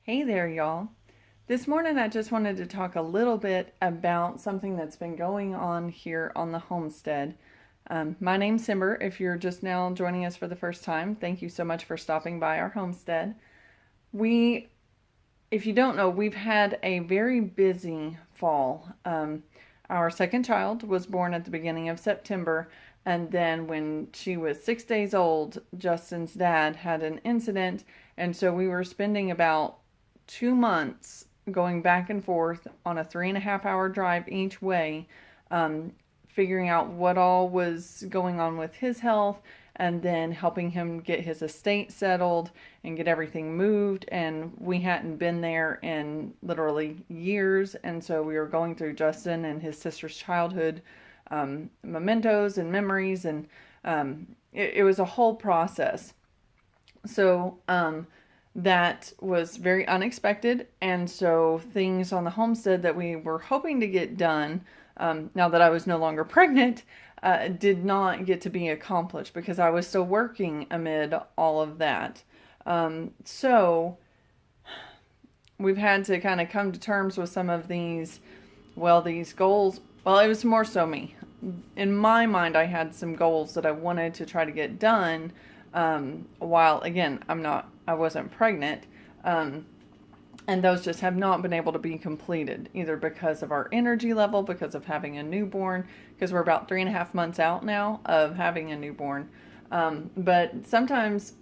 Hey there, y'all. This morning I just wanted to talk a little bit about something that's been going on here on the homestead. My name's Simber. If you're just now joining us for the first time, thank you so much for stopping by our homestead. If you don't know, we've had a very busy fall. Our second child was born at the beginning of September, and then when she was 6 days old, Justin's dad had an incident, and so we were spending about 2 months going back and forth on a 3.5 hour drive each way, figuring out what all was going on with his health, and then helping him get his estate settled and get everything moved. And we hadn't been there in literally years, and so we were going through Justin and his sister's childhood mementos and memories, and it was a whole process. So that was very unexpected, and so things on the homestead that we were hoping to get done, now that I was no longer pregnant, did not get to be accomplished because I was still working amid all of that. So we've had to kind of come to terms with some of these goals. Well, it was more so me. In my mind, I had some goals that I wanted to try to get done, while, again, I wasn't pregnant. And those just have not been able to be completed, either because of our energy level, because of having a newborn, because we're about 3.5 months out now of having a newborn. But sometimes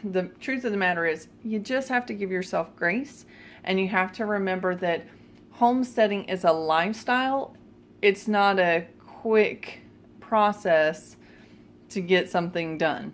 the truth of the matter is you just have to give yourself grace, and you have to remember that homesteading is a lifestyle. It's not a quick process to get something done.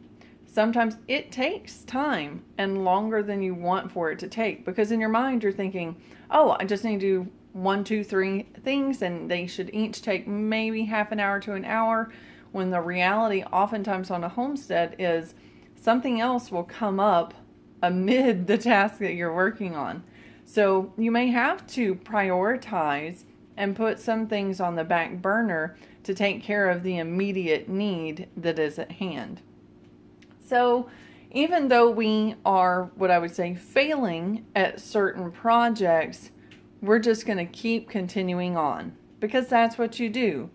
Sometimes it takes time and longer than you want for it to take, because in your mind you're thinking, oh, I just need to do 1, 2, 3 things, and they should each take maybe half an hour to an hour, when the reality oftentimes on a homestead is something else will come up amid the task that you're working on. So you may have to prioritize and put some things on the back burner to take care of the immediate need that is at hand. So even though we are, what I would say, failing at certain projects, we're just going to keep continuing on, because that's what you do.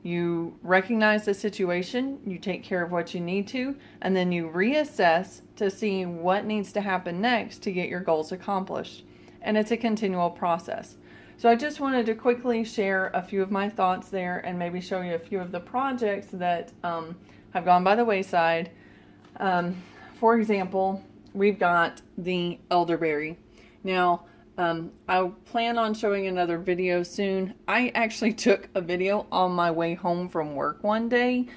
You recognize the situation, you take care of what you need to, and then you reassess to see what needs to happen next to get your goals accomplished. And it's a continual process. So I just wanted to quickly share a few of my thoughts there, and maybe show you a few of the projects that have gone by the wayside. For example, we've got the elderberry. Now, I plan on showing another video soon. I actually took a video on my way home from work one day,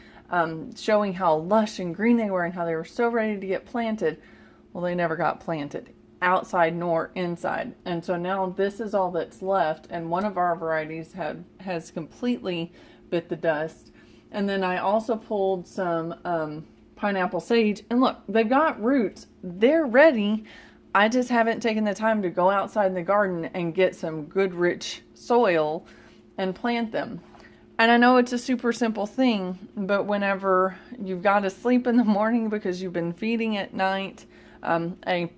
showing how lush and green they were and how they were so ready to get planted. Well, they never got planted, outside nor inside. And so now this is all that's left, and one of our varieties has completely bit the dust. And then I also pulled some pineapple sage, and look, they've got roots. They're ready. I just haven't taken the time to go outside in the garden and get some good rich soil and plant them. And I know it's a super simple thing, but whenever you've got to sleep in the morning because you've been feeding at night, a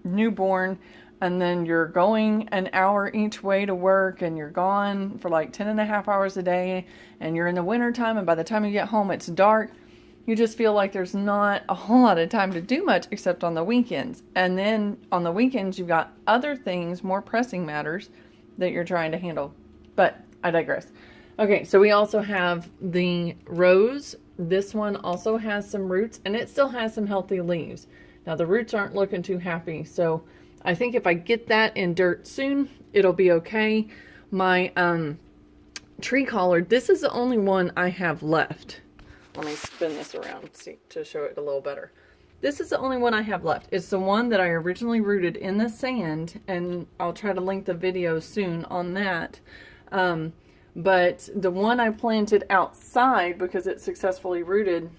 newborn, and then you're going an hour each way to work, and you're gone for like 10.5 hours a day, and you're in the winter time, and by the time you get home it's dark, you just feel like there's not a whole lot of time to do much except on the weekends. And then on the weekends, you've got other things, more pressing matters that you're trying to handle. But I digress. Okay, so we also have the rose. This one also has some roots, and it still has some healthy leaves. Now, the roots aren't looking too happy, so I think if I get that in dirt soon, it'll be okay. My tree collard, this is the only one I have left. Let me spin this around to show it a little better. This is the only one I have left. It's the one that I originally rooted in the sand, and I'll try to link the video soon on that. But the one I planted outside because it successfully rooted,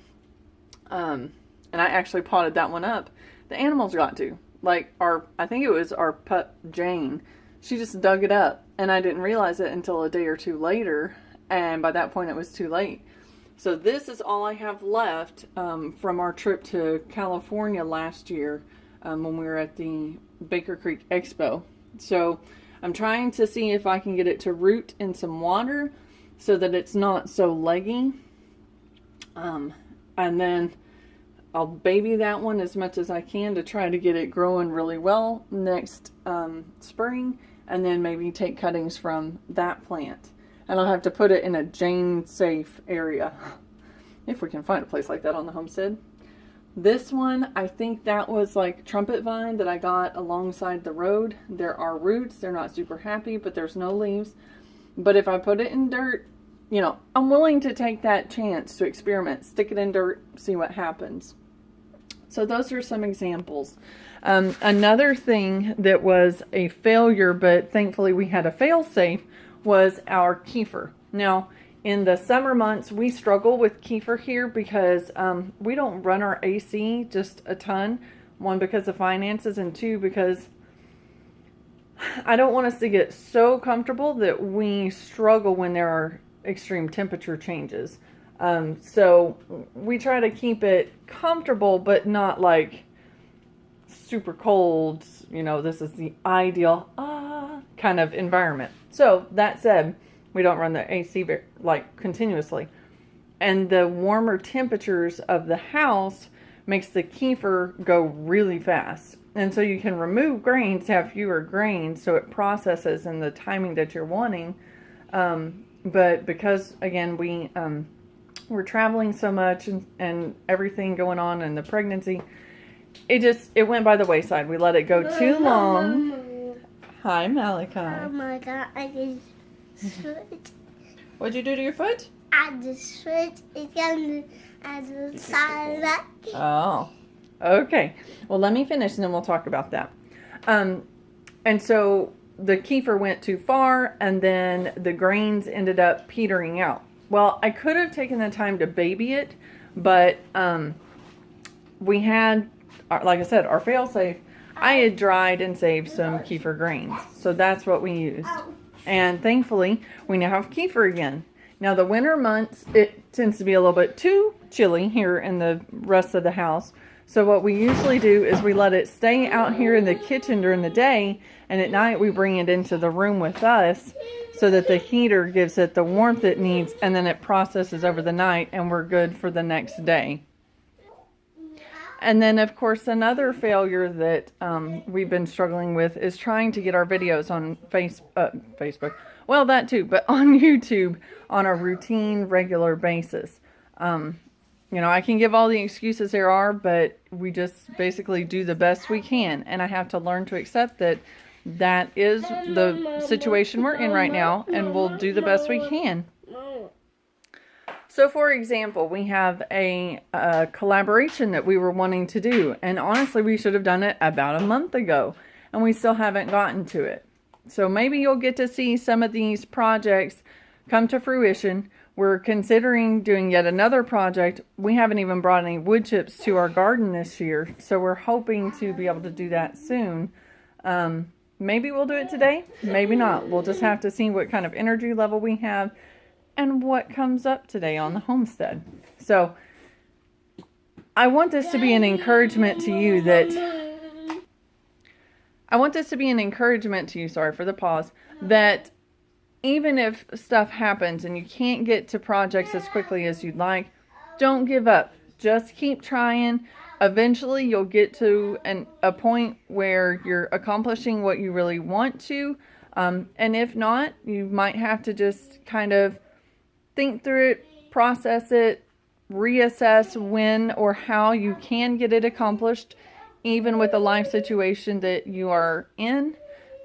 and I actually potted that one up, the animals got to. Like I think it was our pup Jane. She just dug it up, and I didn't realize it until a day or two later, and by that point it was too late. So this is all I have left from our trip to California last year, when we were at the Baker Creek Expo. So I'm trying to see if I can get it to root in some water so that it's not so leggy. And then I'll baby that one as much as I can to try to get it growing really well next spring, and then maybe take cuttings from that plant. And I'll have to put it in a Jane safe area if we can find a place like that on the homestead. This one, I think that was like trumpet vine that I got alongside the road. There are roots. They're not super happy, but there's no leaves. But if I put it in dirt, you know, I'm willing to take that chance to experiment. Stick it in dirt, see what happens. So those are some examples. Another thing that was a failure, but thankfully we had a fail-safe, was our kefir. Now, in the summer months, we struggle with kefir here because we don't run our AC just a ton. One, because of finances, and two, because I don't want us to get so comfortable that we struggle when there are extreme temperature changes. So we try to keep it comfortable, but not like super cold. You know, this is the ideal kind of environment. So that said, we don't run the AC like continuously. And the warmer temperatures of the house makes the kefir go really fast. And so you can remove grains to have fewer grains so it processes in the timing that you're wanting. But because, again, we're traveling so much and everything going on in the pregnancy, it went by the wayside. We let it go too long. Hi, Malachi. Oh my God, I just foot. What'd you do to your foot? I just foot again as a side. Oh, okay. Well, let me finish and then we'll talk about that. And so the kefir went too far, and then the grains ended up petering out. Well, I could have taken the time to baby it, but we had, like I said, our fail-safe. I had dried and saved some kefir grains, so that's what we used. And thankfully, we now have kefir again. Now, the winter months, it tends to be a little bit too chilly here in the rest of the house. So what we usually do is we let it stay out here in the kitchen during the day, and at night we bring it into the room with us so that the heater gives it the warmth it needs, and then it processes over the night, and we're good for the next day. And then, of course, another failure that we've been struggling with is trying to get our videos on Facebook. Well, that too, but on YouTube on a routine, regular basis. You know, I can give all the excuses there are, but we just basically do the best we can. And I have to learn to accept that that is the situation we're in right now, and we'll do the best we can. So, for example, we have a collaboration that we were wanting to do. And honestly, we should have done it about a month ago. And we still haven't gotten to it. So maybe you'll get to see some of these projects come to fruition. We're considering doing yet another project. We haven't even brought any wood chips to our garden this year. So we're hoping to be able to do that soon. Maybe we'll do it today. Maybe not. We'll just have to see what kind of energy level we have and what comes up today on the homestead. So I want this to be an encouragement to you sorry for the pause, that even if stuff happens and you can't get to projects as quickly as you'd like, don't give up. Just keep trying. Eventually you'll get to a point where you're accomplishing what you really want to. And if not, you might have to just kind of think through it, process it, reassess when or how you can get it accomplished, even with the life situation that you are in,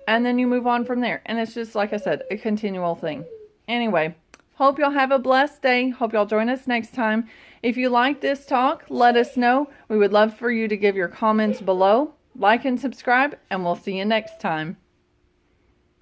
and then you move on from there. And it's just, like I said, a continual thing. Anyway, hope y'all have a blessed day. Hope y'all join us next time. If you like this talk, let us know. We would love for you to give your comments below, like and subscribe, and we'll see you next time.